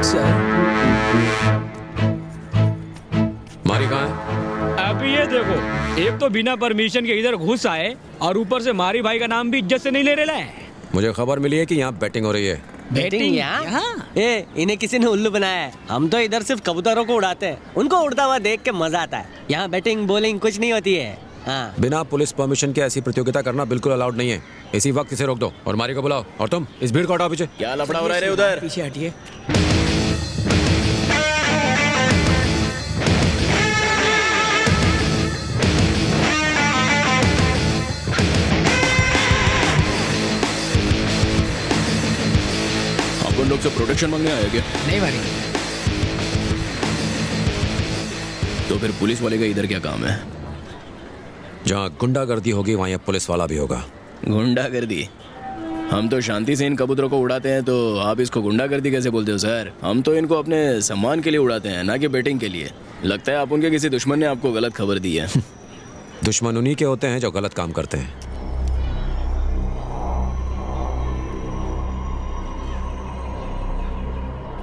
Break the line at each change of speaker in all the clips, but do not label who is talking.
Sir
मारी कहाँ है?
अभी ये देखो, एक तो बिना परमिशन के इधर घुस आए और ऊपर से मारी भाई का नाम भी इज्जत से नहीं ले रहे है।
मुझे खबर मिली है कि यहाँ बैटिंग हो रही है।
बैटिंग यहाँ? इन्हें किसी ने उल्लू बनाया है। हम तो इधर सिर्फ कबूतरों को उड़ाते हैं, उनको उड़ता हुआ देख के मजा आता है। यहाँ बैटिंग बॉलिंग कुछ नहीं होती है। हाँ।
बिना पुलिस परमिशन के ऐसी प्रतियोगिता करना बिल्कुल अलाउड नहीं है। इसी वक्त इसे रोक दो और मारी को बुलाओ। और तुम इस भीड़ को हटाओ पीछे।
क्या लफड़ा हो रहा है रे उधर?
पीछे हटिए।
अपन लोग से प्रोटेक्शन मांगने आया क्या?
नहीं मारी।
तो फिर पुलिस वाले का इधर क्या काम है?
जहाँ गुंडागर्दी होगी वहाँ ये पुलिस वाला भी होगा।
गुंडागर्दी? हम तो शांति से इन कबूतरों को उड़ाते हैं, तो आप इसको गुंडागर्दी कैसे बोलते हो सर? हम तो इनको अपने सम्मान के लिए उड़ाते हैं, ना कि बैटिंग के लिए। लगता है आप उनके किसी दुश्मन ने आपको गलत खबर दी है।
दुश्मन उन्हीं के होते हैं जो गलत काम करते हैं।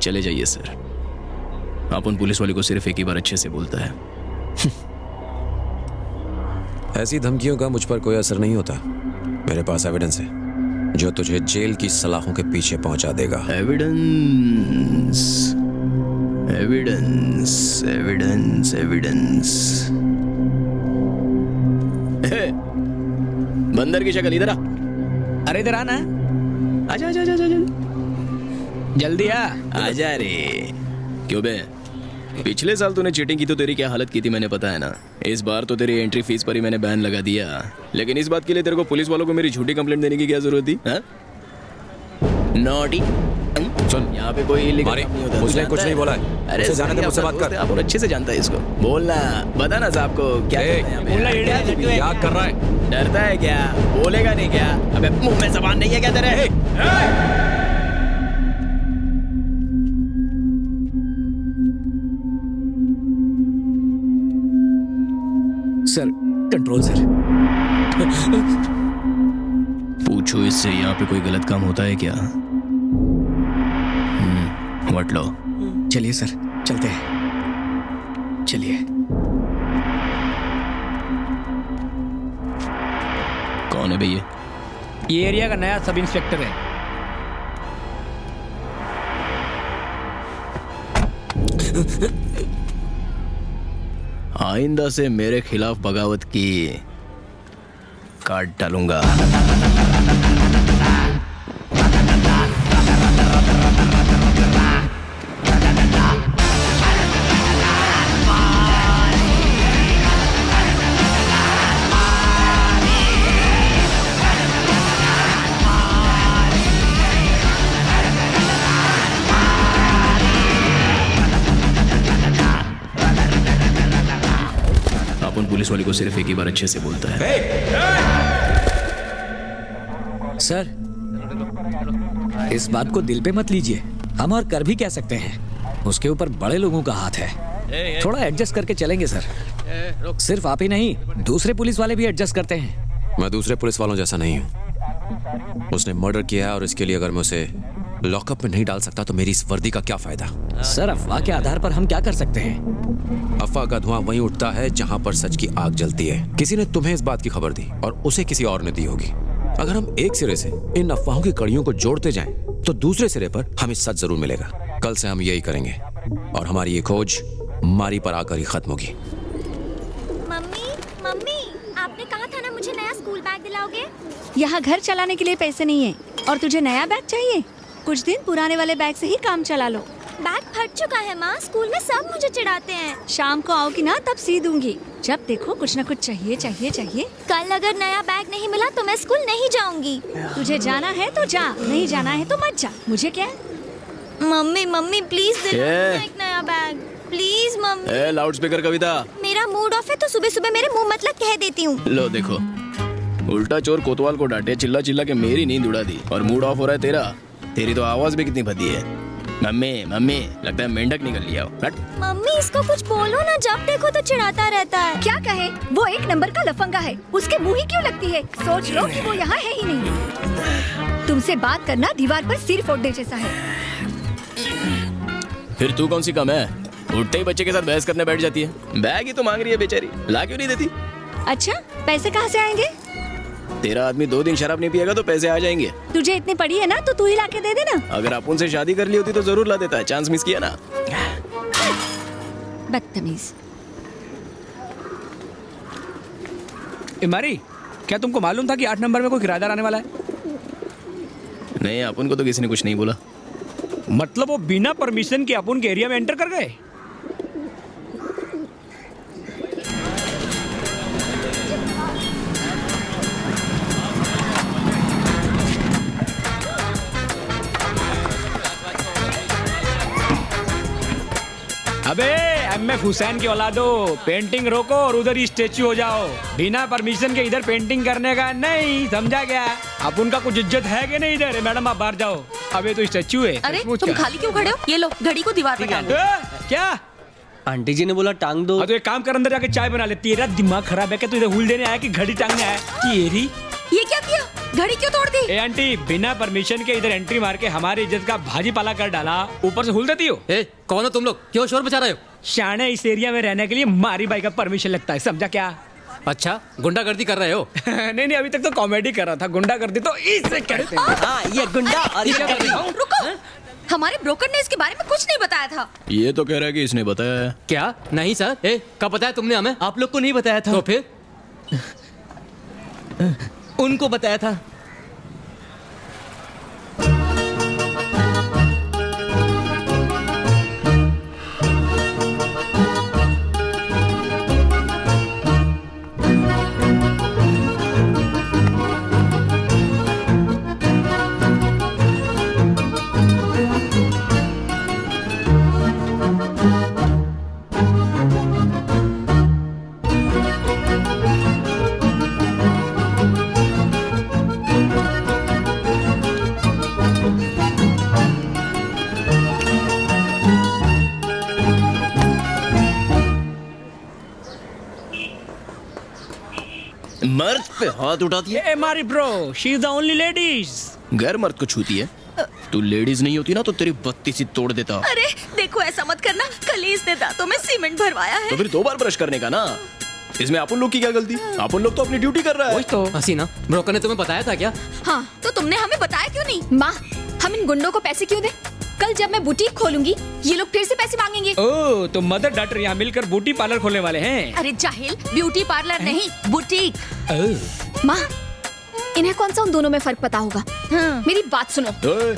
चले जाइए सर। आप उन पुलिस वाले को सिर्फ एक ही बार अच्छे से बोलता है।
ऐसी धमकियों का मुझ पर कोई असर नहीं होता। मेरे पास एविडेंस है जो तुझे जेल की सलाखों के पीछे पहुंचा देगा।
Evidence, evidence, evidence, evidence. बंदर की शक्ल, इधर आ।
अरे इधर आना।
आजा आजा आजा आजा।
जल्दी आ।
आजा रे। क्यों बे? पिछले साल तूने चीटिंग की तो तेरी क्या हालत की थी मैंने पता है ना। इस बार तो तेरी एंट्री फीस पर ही मैंने बैन लगा दिया, लेकिन इस बात के लिए तेरे को पुलिस वालों को मेरी झूठी कंप्लेंट देने की क्या जरूरत थी? नॉटी।
सुन,
यहाँ पे कोई illegal
मारी,
काम नहीं होता। तू
उसने
जानता
कुछ
है?
नहीं बोला है।
अरे
उसे जाने दे, मुझसे बात कर।
आप और अच्छे से जानता है इसको। बोलना, बता ना साहब को क्या
ए,
करना है यहाँ पे?
बोलना, ये
क्या
डर
करना है?
क्या कर रहा है?
डरता है क्या? बोलेगा नहीं क्या? अबे मुंह में जबान नहीं है क्या तेरे?
Sir control sir.
पूछो इससे यहाँ पे कोई गलत काम होता है क्या? व्हाट लो?
चलिए सर, चलते हैं। चलिए।
कौन है भैया?
ये एरिया का नया सब इंस्पेक्टर है।
आइंदा से मेरे खिलाफ बगावत की काट डालूंगा। अपन पुलिस वाले को सिर्फ एक ही बार अच्छे से बोलता है।
सर इस बात को दिल पे मत लीजिए, हम और कर भी कह सकते हैं। उसके ऊपर बड़े लोगों का हाथ है। थोड़ा एडजस्ट करके चलेंगे सर। सिर्फ आप ही नहीं, दूसरे पुलिस वाले भी एडजस्ट करते हैं।
मैं दूसरे पुलिस वालों जैसा नहीं हूँ। उसने मर्डर किया है और इसके लिए अगर मैं उसे लॉकअप में नहीं डाल सकता तो मेरी इस वर्दी का क्या फायदा?
सर अफवाह के आधार पर हम क्या कर सकते हैं?
अफवाह का धुआं वहीं उठता है जहां पर सच की आग जलती है। किसी ने तुम्हें इस बात की खबर दी और उसे किसी और ने दी होगी। अगर हम एक सिरे से इन अफवाहों की कड़ियों को जोड़ते जाएं, तो दूसरे सिरे पर हमें सच जरूर मिलेगा। कल से हम यही करेंगे और हमारी ये खोज मारी पर आकर ही खत्म होगी।
मम्मी, मम्मी, आपने कहा था ना मुझे नया स्कूल बैग दिलाओगे।
यहाँ घर चलाने के लिए पैसे नहीं है और तुझे नया बैग चाहिए? कुछ दिन पुराने वाले बैग से ही काम चला लो।
बैग फट चुका है माँ, स्कूल में सब मुझे चिढ़ाते हैं।
शाम को आओगी ना तब सी दूंगी। जब देखो कुछ ना कुछ चाहिए चाहिए चाहिए।
कल अगर नया बैग नहीं मिला तो मैं स्कूल नहीं जाऊंगी।
तुझे जाना है तो जा, नहीं जाना है तो मत जा। मुझे क्या है?
मम्मी मम्मी प्लीज दिलाओ एक नया bag, please mummy.
Loud speaker Kavita.
मेरा मूड ऑफ है तो सुबह सुबह मेरे मुंह मतलब कह देती हूँ।
लो देखो, उल्टा चोर कोतवाल को डांटे, चिल्ला चिल्ला के मेरी नींद उड़ा दी और मूड ऑफ हो रहा है तेरा। तेरी तो आवाज भी कितनी भद्दी है। मम्मी मम्मी, लगता है मेंढक निकल लिया।
मम्मी इसको कुछ बोलो ना, जब देखो तो चिढ़ाता रहता है।
क्या कहे? वो एक नंबर का लफंगा है, उसके मुंह ही क्यों लगती है? सोच लो कि वो यहाँ है ही नहीं। तुमसे बात करना दीवार पर सिर फोड़ने जैसा है।
फिर तू कौन सी कम है? उठते ही बच्चे के साथ बहस करने बैठ जाती है। बैग ही तो मांग रही है बेचारी, ला क्यों नहीं देती?
अच्छा, पैसे कहाँ से आएंगे?
तेरा आदमी 2 दिन शराब नहीं पिएगा तो पैसे आ जाएंगे।
तुझे इतनी पड़ी है ना, तो तू ही लाके दे देना।
अगर आप उनसे शादी कर ली होती तो जरूर ला देता है, चांस मिस किया ना।
बदतमीज।
इमारी, क्या तुमको मालूम था कि 8 नंबर में कोई किराएदार आने वाला है?
नहीं, अपन को तो किसी ने कुछ नहीं बोला।
मतलब वो बिना परमिशन के अपन के एरिया में एंटर कर गए? अबे एमएफ हुसैन की औलादो, पेंटिंग रोको और उधर ही स्टेच्यू हो जाओ। बिना परमिशन के इधर पेंटिंग करने का नहीं, समझा गया? अब उनका कुछ इज्जत है कि नहीं इधर? मैडम आप बाहर जाओ। अबे तो स्टेच्यू है।
अरे
सचमुच
तुम
क्या?
खाली क्यों खड़े हो? ये लो घड़ी को दीवार पे टांगो।
क्या?
आंटी जी ने बोला टांग दो।
तो एक काम कर, अंदर जाके चाय बना ले। तेरा दिमाग खराब है क्या? तू इधर हुल देने आया कि घड़ी टांगने आया? तेरी
ये क्या किया? घड़ी क्यों तोड़ दी?
ए आंटी, बिना परमिशन के इधर एंट्री मार के हमारी इज्जत का भाजी पाला कर डाला, ऊपर से हुल देती हो।
ए, कौन हो तुम लोग? क्यों शोर मचा रहे हो?
शाने, इस एरिया में रहने के लिए मारी बाई का परमिशन लगता है, समझा क्या?
अच्छा, गुंडागर्दी कर रहे हो?
नहीं, अभी तक तो कॉमेडी कर रहा था। गुंडागर्दी तो इसे कहते हैं।
हाँ, ये गुंडा और ये कर रही हो।
रुको, हमारे ब्रोकर ने इसके बारे में कुछ नहीं बताया था।
ये तो कह रहा है कि इसने बताया है।
क्या? नहीं सर। ए, कब बताया तुमने हमें?
आप लोग को नहीं बताया था।
तो फिर
उनको बताया था।
मर्द पे हाथ उठाती है।
ए मारी bro, she is the only ladies.
गैर मर्द को छूती है। तू लेडीज नहीं होती ना तो तेरी बत्ती सी तोड़ देता।
अरे देखो, ऐसा मत करना। कल ही इसने दांतों में सीमेंट भरवाया है।
तो फिर 2 बार ब्रश करने का ना। इसमें अपन लोग की क्या गलती? अपन लोग तो अपनी ड्यूटी कर रहा है।
वही तो।
हसीना, ब्रोकर ने तुम्हें बताया था क्या?
हाँ, तो तुमने हमें बताया क्यों नहीं?
माँ, हम इन गुंडों को पैसे क्यों दें? कल जब मैं बुटीक खोलूंगी, ये लोग फिर से पैसे मांगेंगे।
ओ, तो मदर डॉटर यहाँ मिलकर ब्यूटी पार्लर खोलने वाले हैं?
अरे जाहिल, ब्यूटी पार्लर नहीं, बुटीक।
माँ, इन्हें कौन सा उन दोनों में फर्क पता होगा? मेरी बात सुनो।
ओए,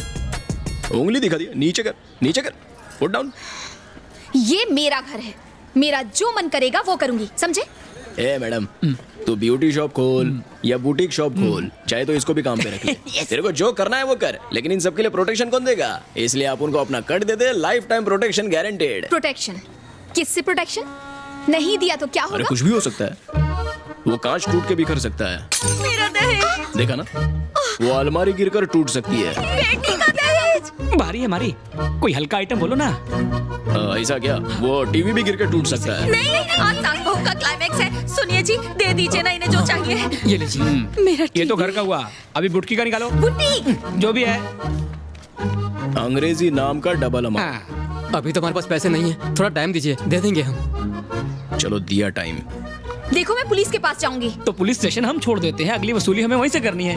उंगली दिखा दिया। नीचे कर, नीचे कर, पुट डाउन।
ये मेरा घर है, मेरा जो मन करेगा वो करूंगी, समझे?
ए मैडम, तू ब्यूटी शॉप खोल या बुटीक शॉप खोल, चाहे तो इसको भी काम पे रख ले। तेरे को जो करना है वो कर, लेकिन इन सब के लिए प्रोटेक्शन कौन देगा? इसलिए आप उनको अपना कट दे दे, life time protection guaranteed.
Protection? किससे प्रोटेक्शन? नहीं दिया तो क्या
अरे
होगा?
कुछ भी हो सकता है। वो कांच टूट के बिखर सकता है।
मेरा दहेज।
देखा ना, वो अलमारी गिरकर टूट सकती है।
बेटी का दहेज।
भारी है मारी, कोई हल्का आइटम बोलो ना।
ऐसा क्या? वो टीवी भी गिर के टूट सकता है।
नहीं, आज सास बहू का क्लाइमैक्स है। सुनिए जी, दे दीजिए ना इन्हें जो चाहिए।
ये लीजिए।
मेरा
ये तो घर का हुआ, अभी बुटकी का निकालो।
बुटीक।
जो भी है।
अंग्रेजी नाम का डबल अमाउंट।
हाँ।
अभी तो हमारे पास पैसे नहीं है, थोड़ा टाइम दीजिए, दे देंगे हम।
चलो दिया टाइम।
देखो, मैं पुलिस के पास जाऊंगी।
तो पुलिस स्टेशन हम छोड़ देते हैं, अगली वसूली हमें वहीं से करनी है।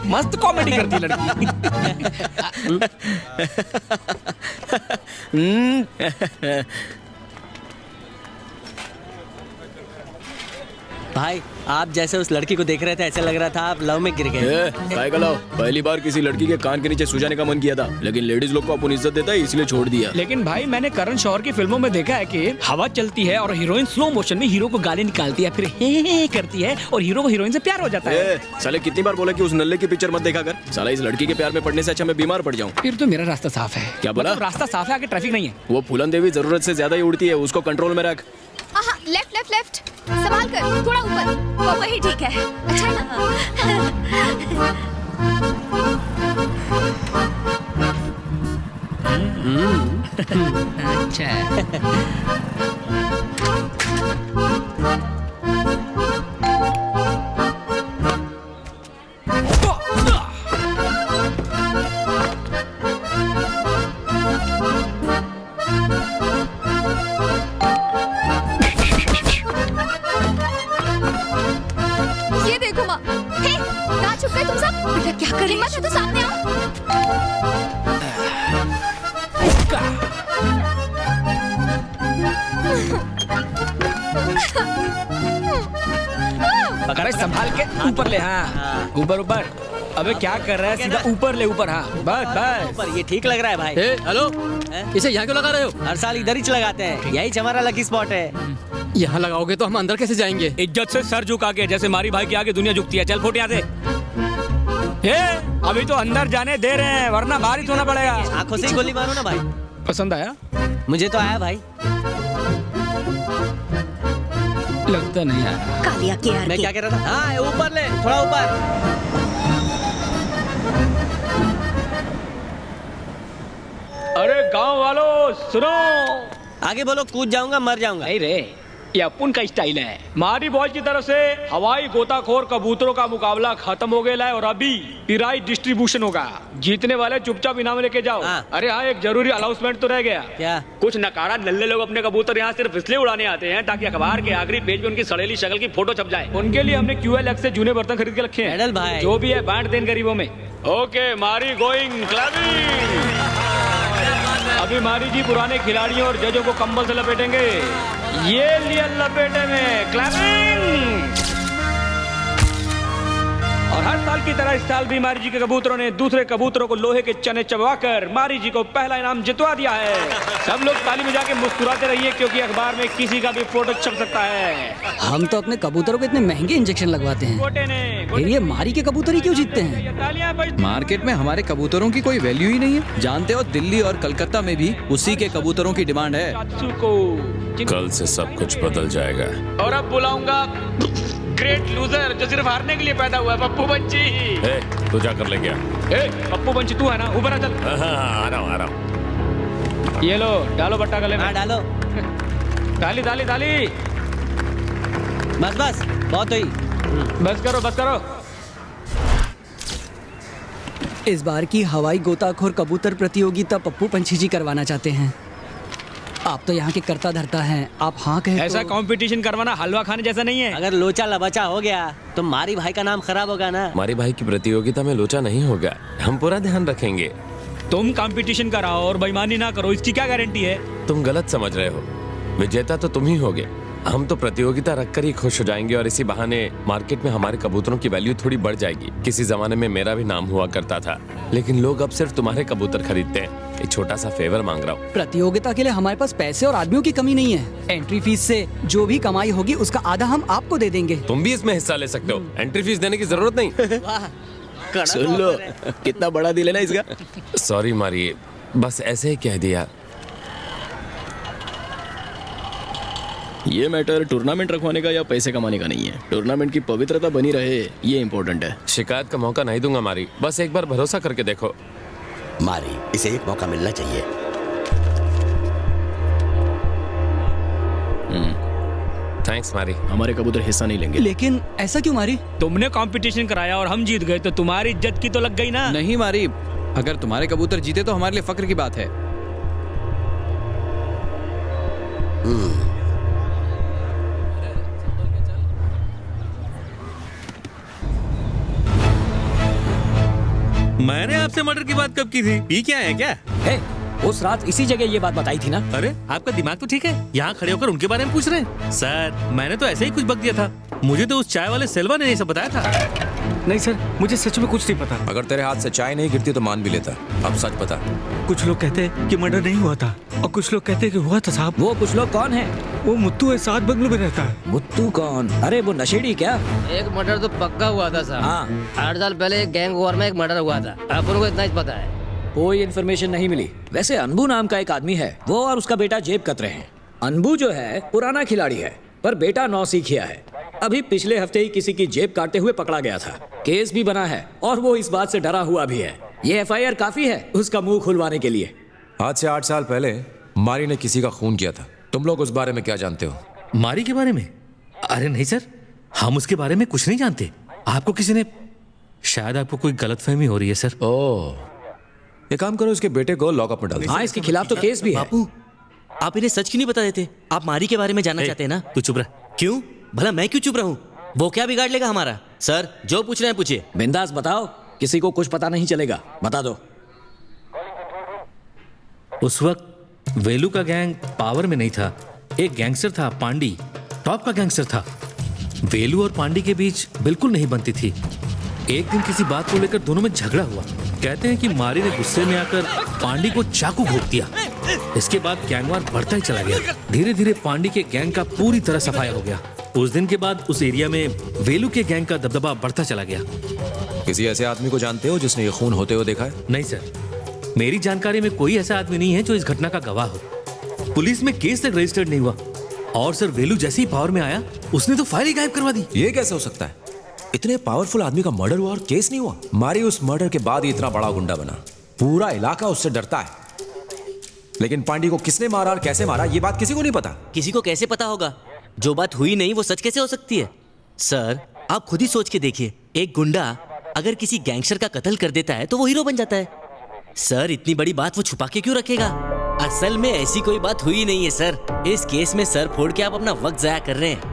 मस्त कॉमेडी करती है लड़की।
भाई, आप जैसे उस लड़की को देख रहे थे, ऐसा लग रहा था आप लव में गिर गए।
काय का लाओ? पहली बार किसी लड़की के कान के नीचे सो जाने का मन किया था, लेकिन लेडीज लोग को अपन इज्जत देता है इसलिए छोड़ दिया।
लेकिन भाई, मैंने करण जौहर की फिल्मों में देखा है कि हवा चलती है और हीरोइन स्लो मोशन में हीरो को गाली निकालती है, फिर हे करती है और हीरो को हीरोइन से प्यार हो जाता है।
साले कितनी बार बोला कि उस नल्ले की पिक्चर मत देखा कर। साला इस लड़की के प्यार में पड़ने से अच्छा मैं बीमार पड़ जाऊं।
फिर तो मेरा रास्ता साफ है।
क्या बोला?
मतलब रास्ता साफ है, आगे ट्रैफिक नहीं है।
वो फूलन देवी जरूरत से ज्यादा ही उड़ती है, उसको कंट्रोल में रख।
हाँ, लेफ्ट लेफ्ट लेफ्ट, संभाल कर, थोड़ा ऊपर।
वो वही ठीक है।
अच्छा है ना?
अच्छा। अबे संभाल के ऊपर ले। हाँ ऊपर ऊपर। अबे क्या कर रहा है? सीधा ऊपर ले, ऊपर। हाँ बस बस।
पर ये ठीक लग रहा है भाई।
हेलो, इसे यहाँ क्यों लगा रहे हो?
हर साल इधर ही लगाते हैं, यही हमारा लकी स्पॉट है।
यहाँ लगाओगे तो हम अंदर कैसे जाएंगे?
इज्जत से सर झुका के, जैसे मारी भाई के आगे दुनिया झुकती है। चल फुट यहाँ से। अभी तो अंदर जाने दे रहे हैं, वरना बाहर ही धोना पड़ेगा।
आंखों से ही गोली मारो ना भाई।
पसंद आया?
मुझे तो आया भाई।
लगता नहीं आया।
कालिया के
मैं क्या कह रहा था? हाँ ऊपर ले, थोड़ा ऊपर।
अरे गांव वालों सुनो।
आगे बोलो, कूद जाऊंगा मर जाऊंगा।
नहीं रे, ये अपुन का स्टाइल है। मारी बॉयज की तरफ से हवाई गोताखोर कबूतरों का मुकाबला खत्म हो गया है और अभी पिराई डिस्ट्रीब्यूशन होगा। जीतने वाले चुपचाप इनाम लेके जाओ।
हाँ।
अरे हाँ, एक जरूरी अनाउंसमेंट तो रह गया।
क्या?
कुछ नकारा नल्ले लोग अपने कबूतर यहाँ सिर्फ इसलिए उड़ाने आते हैं ताकि अखबार के आखिरी पेज पे उनकी सड़ेली शक्ल की फोटो छप जाए। उनके लिए हमने QLX से जूने बर्तन खरीद के रखे हैं।
मेडल भाई।
जो भी है बांट दें गरीबों में। ओके मारी गोइंग क्लबिंग। अभी मारी जी पुराने खिलाड़ियों और जजों को कंबल से लपेटेंगे। ये लिया लपेटे में क्लैपिंग। और हर साल की तरह इस साल भी मारी जी के कबूतरों ने दूसरे कबूतरों को लोहे के चने चबवाकर मारी जी को पहला इनाम जितवा दिया है। सब लोग ताली बजा के मुस्कुराते रहिए क्योंकि अखबार में किसी का भी फोटो छप सकता है।
हम तो अपने कबूतरों को इतने महंगे इंजेक्शन लगवाते हैं,
गोटे ने
फिर ये मारी के कबूतर ही क्यों जीतते हैं?
तालियां बज।
मार्केट में हमारे कबूतरों की कोई वैल्यू ही नहीं है। जानते हो, दिल्ली और कलकत्ता में भी उसी के कबूतरों की डिमांड है।
कल से सब कुछ बदल जाएगा।
और अब बुलाऊंगा ग्रेट लूजर जो सिर्फ हारने के लिए पैदा हुआ है, पप्पू बंची।
तू जाकर ले गया।
पप्पू बंची तू है ना? ऊपर आ चल।
आ रहा हूँ।
ये लो, डालो बट्टा गले में।
हाँ डालो।
ताली ताली ताली।
बस बस, बहुत हुई।
बस करो बस करो।
इस बार की हवाई गोताखोर कबूतर प्रतियोगिता पप्पू पंछी जी करवाना चाहते हैं। आप तो यहाँ के करता धरता हैं, आप हाँ कहे
ऐसा
तो...
कंपटीशन करवाना हलवा खाने जैसा नहीं है।
अगर लोचा लबचा हो गया तो मारी भाई का नाम खराब होगा ना।
हमारे भाई की प्रतियोगिता में लोचा नहीं होगा, हम पूरा ध्यान रखेंगे।
तुम कंपटीशन कराओ और बेईमानी ना करो, इसकी क्या गारंटी है?
तुम गलत समझ रहे हो, विजेता तो तुम ही होगे। हम तो प्रतियोगिता रखकर ही खुश हो जाएंगे और इसी बहाने मार्केट में हमारे कबूतरों की वैल्यू थोड़ी बढ़ जाएगी। किसी जमाने में मेरा भी नाम हुआ करता था, लेकिन लोग अब सिर्फ तुम्हारे कबूतर खरीदते हैं। एक छोटा सा फेवर मांग रहा हूँ।
प्रतियोगिता के लिए हमारे पास पैसे और आदमियों की कमी नहीं है। एंट्री फीस से जो भी कमाई होगी उसका आधा हम आपको दे देंगे।
तुम भी इसमें हिस्सा ले सकते हो, एंट्री फीस देने की जरूरत नहीं।
सुन लो, कितना बड़ा दिल है ना इसका।
सॉरी मारी, बस ऐसे ही कह दिया।
ये मैटर टूर्नामेंट रखवाने का या पैसे कमाने का नहीं है। टूर्नामेंट की पवित्रता बनी रहे, ये इम्पोर्टेंट है।
शिकायत का मौका नहीं दूंगा मारी, बस एक बार भरोसा करके देखो।
मारी, इसे एक मौका मिलना चाहिए।
थैंक्स मारी।
हमारे कबूतर हिस्सा नहीं लेंगे।
लेकिन ऐसा क्यों मारी?
तुमने कंपटीशन कराया और हम जीत गए तो तुम्हारी इज्जत की तो लग गई ना।
नहीं मारी, अगर तुम्हारे कबूतर जीते तो हमारे लिए फक्र की बात है।
मैंने आपसे मर्डर की बात कब की थी? ये क्या है क्या?
उस रात इसी जगह ये बात बताई थी ना।
अरे आपका दिमाग तो ठीक है, यहाँ खड़े होकर उनके बारे में पूछ रहे हैं। सर मैंने तो ऐसे ही कुछ बक दिया था, मुझे तो उस चाय वाले सेल्वा ने ये सब बताया था।
नहीं सर, मुझे सच में कुछ नहीं पता।
अगर तेरे हाथ से चाय नहीं गिरती तो मान भी लेता। अब सच बता।
कुछ लोग कहते हैं कि मर्डर नहीं हुआ था और कुछ लोग कहते हैं कि हुआ था साहब।
वो कुछ लोग कौन है?
वो मुत्तू है, 7 बंगलों में रहता है।
मुत्तू कौन? अरे वो नशेड़ी क्या?
एक मर्डर तो पक्का हुआ था साहब।
हाँ।
8 साल पहले एक गैंग वॉर में एक मर्डर हुआ था, अपन को इतना ही पता है।
कोई इन्फॉर्मेशन नहीं मिली। वैसे अनबू नाम का एक आदमी है, वो और उसका बेटा जेब कतरे हैं। अनबू जो है पुराना खिलाड़ी है, पर बेटा नौसिखिया है। अभी पिछले हफ्ते ही किसी की जेब काटते हुए पकड़ा गया था। केस भी बना है और वो इस बात से डरा हुआ भी है। ये FIR काफी है उसका मुंह खुलवाने के लिए।
आज से 8 साल पहले मारी ने किसी का खून किया था। तुम लोग उस बारे में क्या जानते हो?
मारी के बारे में? अरे नहीं सर, हम उसके बारे में कुछ नहीं जानते। आपको किसी ने, शायद आपको कोई गलतफहमी हो रही है सर।
ओह, ये काम करो, इसके बेटे को लॉकअप में डाल दो।
हाँ, इसके खिलाफ तो केस भी है।
बापू, आप इन्हें सच क्यों नहीं बता देते? आप मारी के बारे में जानना चाहते हैं ना?
तू चुप रह।
क्यों? भला मैं क्यों चुप रहूं? वो क्या बिगाड़ लेगा हमारा? सर जो पूछ रहे हैं पूछिए।
बिंदास बताओ, किसी को कुछ पता नहीं चलेगा, बता दो।
उस वक्त वेलू का गैंग पावर में नहीं था। एक गैंगस्टर था पांडी, टॉप का गैंगस्टर था। वेलू और पांडी के बीच बिल्कुल नहीं बनती थी। एक दिन किसी बात को लेकर दोनों में झगड़ा हुआ। कहते हैं कि मारी ने गुस्से में आकर पांडी को चाकू घोंप दिया। इसके बाद गैंगवार बढ़ता ही चला गया। धीरे धीरे पांडी के गैंग का पूरी तरह सफाया हो गया। उस दिन के बाद उस एरिया में वेलू के गैंग का दबदबा बढ़ता चला गया।
किसी ऐसे आदमी को जानते हो जिसने ये खून होते हुए देखा है?
नहीं सर, मेरी जानकारी में कोई ऐसा आदमी नहीं है जो इस घटना का गवाह हो। पुलिस में केस तक रजिस्टर्ड नहीं हुआ। और सर वेलू जैसे ही पावर में आया उसने तो फाइल ही गायब करवा दी।
ये कैसे हो सकता है? इतने पावरफुल आदमी का मर्डर हुआ और केस नहीं हुआ। मारी उस मर्डर के बाद ही इतना बड़ा गुंडा बना। पूरा इलाका उससे डरता है। लेकिन पांडी को किसने मारा और कैसे मारा ये बात किसी को नहीं पता।
किसी को कैसे पता होगा? जो बात हुई नहीं वो सच कैसे हो सकती है? सर आप खुद ही सोच के देखिए, एक गुंडा अगर किसी गैंगस्टर का कत्ल कर देता है तो वो हीरो बन जाता है। सर इतनी बड़ी बात वो छुपा के क्यों रखेगा? असल में ऐसी कोई बात हुई नहीं है सर। इस केस में सर फोड़ के आप अपना वक्त जाया कर रहे हैं।